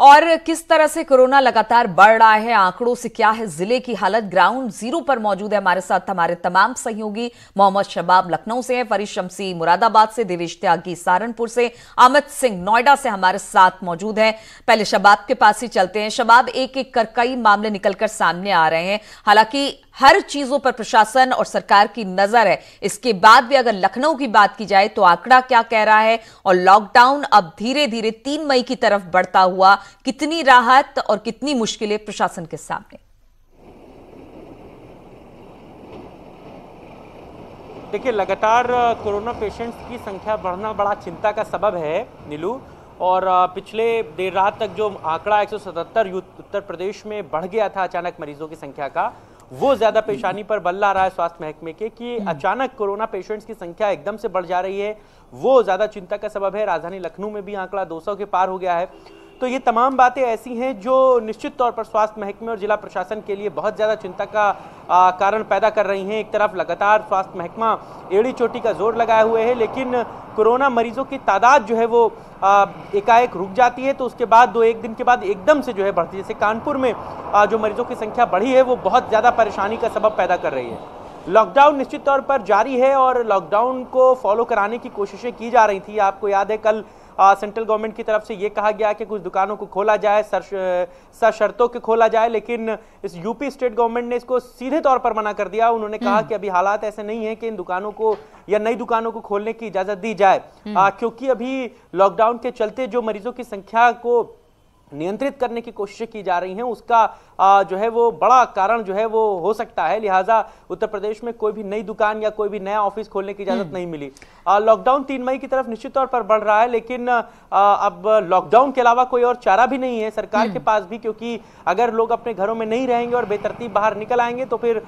और किस तरह से कोरोना लगातार बढ़ रहा है, आंकड़ों से क्या है जिले की हालत। ग्राउंड जीरो पर मौजूद है हमारे साथ हमारे तमाम सहयोगी। मोहम्मद शबाब लखनऊ से है, फरीद शमसी मुरादाबाद से, देवेश त्यागी सहारनपुर से, अमित सिंह नोएडा से हमारे साथ मौजूद है। पहले शबाब के पास ही चलते हैं। शबाब, एक एक कर कई मामले निकलकर सामने आ रहे हैं। हालांकि हर चीजों पर प्रशासन और सरकार की नजर है, इसके बाद भी अगर लखनऊ की बात की जाए तो आंकड़ा क्या कह रहा है और लॉकडाउन अब धीरे धीरे 3 मई की तरफ बढ़ता हुआ, कितनी राहत और कितनी मुश्किलें प्रशासन के सामने? देखिए, लगातार कोरोना पेशेंट्स की संख्या बढ़ना बड़ा चिंता का सबब है नीलू। और पिछले देर रात तक जो आंकड़ा 177 उत्तर प्रदेश में बढ़ गया था अचानक मरीजों की संख्या का, वो ज्यादा परेशानी पर बल ला रहा है स्वास्थ्य महकमे के कि अचानक कोरोना पेशेंट्स की संख्या एकदम से बढ़ जा रही है, वो ज्यादा चिंता का सबब है। राजधानी लखनऊ में भी आंकड़ा 200 के पार हो गया है। तो ये तमाम बातें ऐसी हैं जो निश्चित तौर पर स्वास्थ्य महकमे और जिला प्रशासन के लिए बहुत ज़्यादा चिंता का कारण पैदा कर रही हैं। एक तरफ लगातार स्वास्थ्य महकमा एड़ी चोटी का जोर लगाए हुए है, लेकिन कोरोना मरीजों की तादाद जो है वो एकाएक रुक जाती है, तो उसके बाद 2-1 दिन के बाद एकदम से जो है बढ़ती है। जैसे कानपुर में जो मरीजों की संख्या बढ़ी है वो बहुत ज़्यादा परेशानी का सबब पैदा कर रही है। लॉकडाउन निश्चित तौर पर जारी है और लॉकडाउन को फॉलो कराने की कोशिशें की जा रही थी। आपको याद है कल सेंट्रल गवर्नमेंट की तरफ से ये कहा गया कि कुछ दुकानों को खोला जाए, सशर्तों के खोला जाए, लेकिन इस यूपी स्टेट गवर्नमेंट ने इसको सीधे तौर पर मना कर दिया। उन्होंने कहा कि अभी हालात ऐसे नहीं है कि इन दुकानों को या नई दुकानों को खोलने की इजाजत दी जाए, क्योंकि अभी लॉकडाउन के चलते जो मरीजों की संख्या को नियंत्रित करने की कोशिशें की जा रही हैं, उसका जो है वो बड़ा कारण जो है वो हो सकता है। लिहाजा उत्तर प्रदेश में कोई भी नई दुकान या कोई भी नया ऑफिस खोलने की इजाजत नहीं मिली। लॉकडाउन 3 मई की तरफ निश्चित तौर पर बढ़ रहा है, लेकिन अब लॉकडाउन के अलावा कोई और चारा भी नहीं है सरकार के पास भी, क्योंकि अगर लोग अपने घरों में नहीं रहेंगे और बेतरतीब बाहर निकल आएंगे तो फिर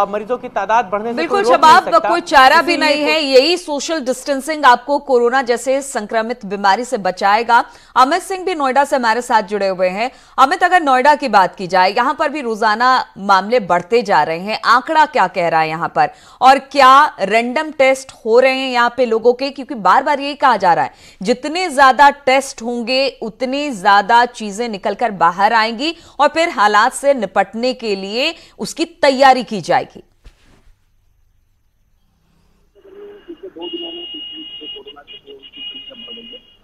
मरीजों की तादाद बढ़ने से बिल्कुल शबाब, कोई चारा भी नहीं है। यही सोशल डिस्टेंसिंग आपको कोरोना जैसे संक्रमित बीमारी से बचाएगा। अमित सिंह भी नोएडा से हमारे साथ जुड़े हुए हैं। अमित, अगर नोएडा की बात की जाए, यहां पर भी रोजाना मामले बढ़ते जा रहे हैं, आंकड़ा क्या कह रहा है यहां पर, और क्या रैंडम टेस्ट हो रहे हैं यहां पे लोगों के? क्योंकि बार बार यही कहा जा रहा है जितने ज्यादा टेस्ट होंगे उतनी ज्यादा चीजें निकलकर बाहर आएंगी और फिर हालात से निपटने के लिए उसकी तैयारी की जाएगी।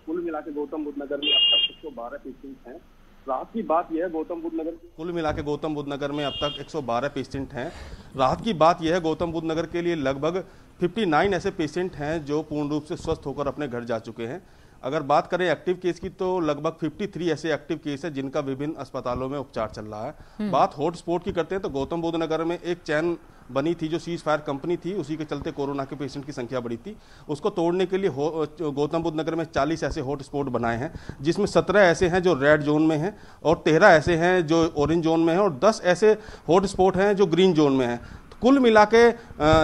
कुल मिला के गौतम बुद्ध नगर में अब तक 112 पेशेंट हैं। राहत की बात यह है गौतम बुद्ध नगर कुल मिला के गौतम बुद्ध नगर में अब तक 112 पेशेंट हैं। राहत की बात यह है गौतम बुद्ध नगर के लिए लगभग 59 ऐसे पेशेंट हैं जो पूर्ण रूप से स्वस्थ होकर अपने घर जा चुके हैं। अगर बात करें एक्टिव केस की तो लगभग 53 ऐसे एक्टिव केस है जिनका विभिन्न अस्पतालों में उपचार चल रहा है। बात हॉटस्पॉट की करते हैं तो गौतम बुद्ध नगर में एक चैन बनी थी जो सीज फायर कंपनी थी, उसी के चलते कोरोना के पेशेंट की संख्या बढ़ी थी। उसको तोड़ने के लिए गौतम बुद्ध नगर में 40 ऐसे हॉटस्पॉट बनाए हैं, जिसमें 17 ऐसे हैं जो रेड जोन में हैं और 13 ऐसे हैं जो ऑरेंज जोन में हैं और 10 ऐसे हॉटस्पॉट हैं जो ग्रीन जोन में हैं। कुल मिला के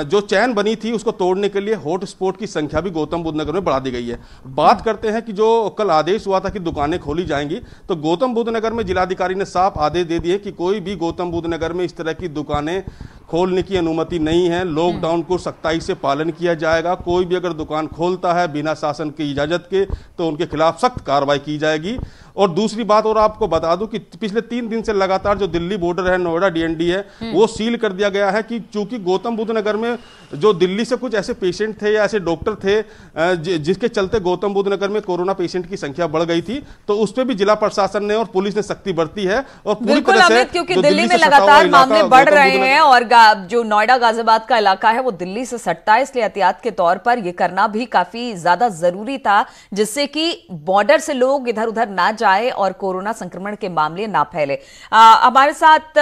जो चैन बनी थी उसको तोड़ने के लिए हॉटस्पॉट की संख्या भी गौतम बुद्ध नगर में बढ़ा दी गई है। बात करते हैं कि जो कल आदेश हुआ था कि दुकानें खोली जाएंगी, तो गौतम बुद्ध नगर में जिलाधिकारी ने साफ आदेश दे दिए कि कोई भी गौतम बुद्ध नगर में इस तरह की दुकानें खोलने की अनुमति नहीं है। लॉकडाउन को सख्ताई से पालन किया जाएगा। कोई भी अगर दुकान खोलता है बिना शासन की इजाजत के तो उनके खिलाफ सख्त कार्रवाई की जाएगी। और दूसरी बात और आपको बता दूं कि पिछले 3 दिन से लगातार जो दिल्ली बॉर्डर है, नोएडा डीएनडी है, वो सील कर दिया गया है कि चूंकि गौतम बुद्ध नगर में जो दिल्ली से कुछ ऐसे पेशेंट थे या ऐसे डॉक्टर थे जिसके चलते गौतम बुद्ध नगर में कोरोना पेशेंट की संख्या बढ़ गई थी, तो उस पर भी जिला प्रशासन ने और पुलिस ने सख्ती बरती है। और पूरी तरह से क्योंकि दिल्ली में लगातार मामले बढ़ रहे हैं और जो नोएडा गाजियाबाद का इलाका है वो दिल्ली से सटता है, इसलिए एहतियात के तौर पर यह करना भी काफी ज्यादा जरूरी था, जिससे कि बॉर्डर से लोग इधर उधर ना जाए और कोरोना संक्रमण के मामले ना फैले। हमारे साथ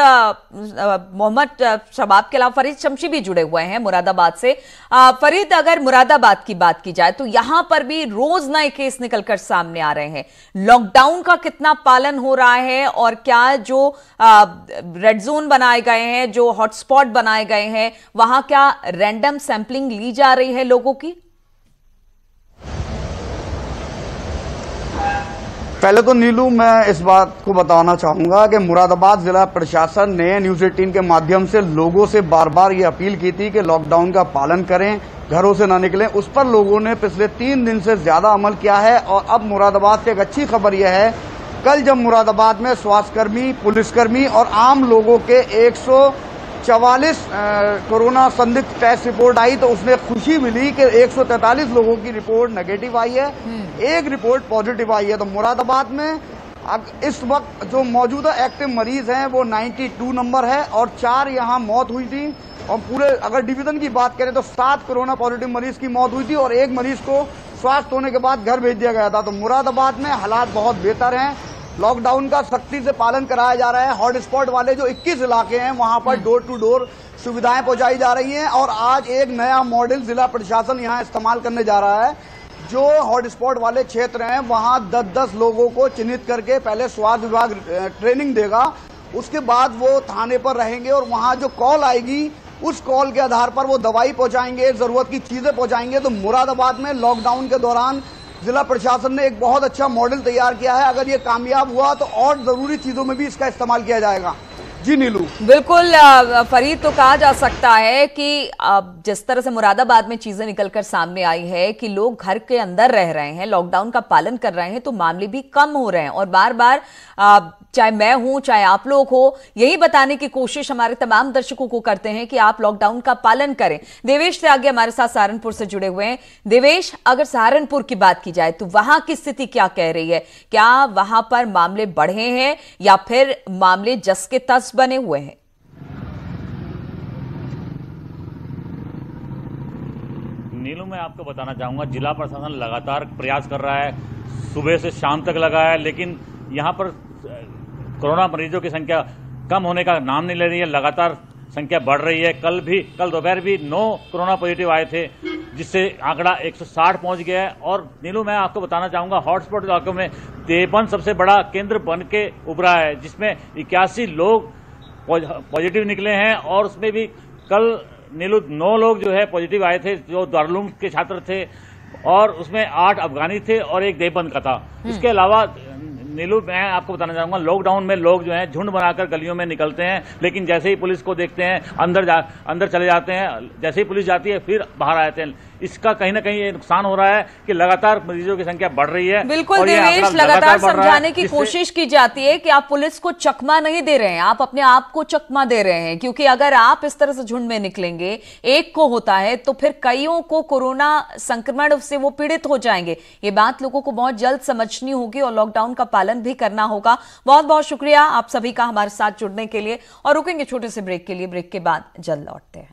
मोहम्मद शबाब के अलावा फरीद शमसी भी जुड़े हुए हैं मुरादाबाद से। फरीद, अगर मुरादाबाद की बात की जाए तो यहां पर भी रोज नए केस निकलकर सामने आ रहे हैं। लॉकडाउन का कितना पालन हो रहा है और क्या जो रेड जोन बनाए गए हैं, जो हॉटस्पॉट बनाए गए हैं, वहां क्या रैंडम सैंपलिंग ली जा रही है लोगों की? पहले तो नीलू, मैं इस बात को बताना चाहूंगा कि मुरादाबाद जिला प्रशासन ने न्यूज 18 के माध्यम से लोगों से बार बार ये अपील की थी कि लॉकडाउन का पालन करें, घरों से ना निकलें। उस पर लोगों ने पिछले 3 दिन से ज्यादा अमल किया है और अब मुरादाबाद से एक अच्छी खबर यह है कल जब मुरादाबाद में स्वास्थ्यकर्मी, पुलिसकर्मी और आम लोगों के 144 कोरोना संदिग्ध टेस्ट रिपोर्ट आई तो उसने खुशी मिली कि 143 लोगों की रिपोर्ट नेगेटिव आई है, एक रिपोर्ट पॉजिटिव आई है। तो मुरादाबाद में अब इस वक्त जो मौजूदा एक्टिव मरीज हैं वो 92 नंबर है और 4 यहाँ मौत हुई थी। और पूरे अगर डिवीजन की बात करें तो 7 कोरोना पॉजिटिव मरीज की मौत हुई थी और एक मरीज को स्वस्थ होने के बाद घर भेज दिया गया था। तो मुरादाबाद में हालात बहुत बेहतर हैं। लॉकडाउन का सख्ती से पालन कराया जा रहा है। हॉटस्पॉट वाले जो 21 इलाके हैं वहां पर डोर टू डोर सुविधाएं पहुंचाई जा रही हैं और आज एक नया मॉडल जिला प्रशासन यहां इस्तेमाल करने जा रहा है। जो हॉटस्पॉट वाले क्षेत्र हैं वहां 10-10 लोगों को चिन्हित करके पहले स्वास्थ्य विभाग ट्रेनिंग देगा, उसके बाद वो थाने पर रहेंगे और वहां जो कॉल आएगी उस कॉल के आधार पर वो दवाई पहुंचाएंगे, जरूरत की चीजें पहुंचाएंगे। तो मुरादाबाद में लॉकडाउन के दौरान जिला प्रशासन ने एक बहुत अच्छा मॉडल तैयार किया है। अगर ये कामयाब हुआ तो और जरूरी चीजों में भी इसका इस्तेमाल किया जाएगा। जी नीलू, बिल्कुल फरीद, तो कहा जा सकता है कि जिस तरह से मुरादाबाद में चीजें निकलकर सामने आई है कि लोग घर के अंदर रह रहे हैं, लॉकडाउन का पालन कर रहे हैं, तो मामले भी कम हो रहे हैं। और बार बार चाहे मैं हूं चाहे आप लोग हो, यही बताने की कोशिश हमारे तमाम दर्शकों को करते हैं कि आप लॉकडाउन का पालन करें। देवेश से आगे हमारे साथ सहारनपुर से जुड़े हुए हैं। देवेश, अगर सहारनपुर की बात की जाए तो वहां की स्थिति क्या कह रही है? क्या वहां पर मामले बढ़े हैं या फिर मामले जस के तस बने हुए हैं? नीलू, मैं आपको बताना चाहूंगा, जिला प्रशासन लगातार प्रयास कर रहा है, सुबह से शाम तक लगा है, लेकिन यहां पर कोरोना मरीजों की संख्या कम होने का नाम नहीं ले रही है। लगातार संख्या बढ़ रही है। कल दोपहर भी 9 कोरोना पॉजिटिव आए थे, जिससे आंकड़ा 160 पहुंच गया है। और नीलू, मैं आपको बताना चाहूंगा, हॉटस्पॉट इलाकों में 53 सबसे बड़ा केंद्र बन के उभरा है, जिसमें 81 लोग पॉजिटिव निकले हैं। और उसमें भी कल नीलू 9 लोग जो है पॉजिटिव आए थे, जो दारुल के छात्र थे, और उसमें 8 अफगानी थे और एक देवबंद का था। इसके अलावा नीलू, मैं आपको बताना चाहूंगा, लॉकडाउन में लोग जो हैं झुंड बनाकर गलियों में निकलते हैं, लेकिन जैसे ही पुलिस को देखते हैं अंदर चले जाते हैं। जैसे ही पुलिस जाती है फिर बाहर आते हैं। इसका कहीं ना कहीं ये नुकसान हो रहा है कि लगातार मरीजों की संख्या बढ़ रही है। बिल्कुल देवेश, लगातार समझाने की कोशिश की जाती है कि आप पुलिस को चकमा नहीं दे रहे हैं, आप अपने आप को चकमा दे रहे हैं, क्योंकि अगर आप इस तरह से झुंड में निकलेंगे, एक को होता है तो फिर कईयों को कोरोना संक्रमण से वो पीड़ित हो जाएंगे। ये बात लोगों को बहुत जल्द समझनी होगी और लॉकडाउन का पालन भी करना होगा। बहुत बहुत शुक्रिया आप सभी का हमारे साथ जुड़ने के लिए, और रुकेंगे छोटे से ब्रेक के लिए। ब्रेक के बाद जल्द लौटते हैं।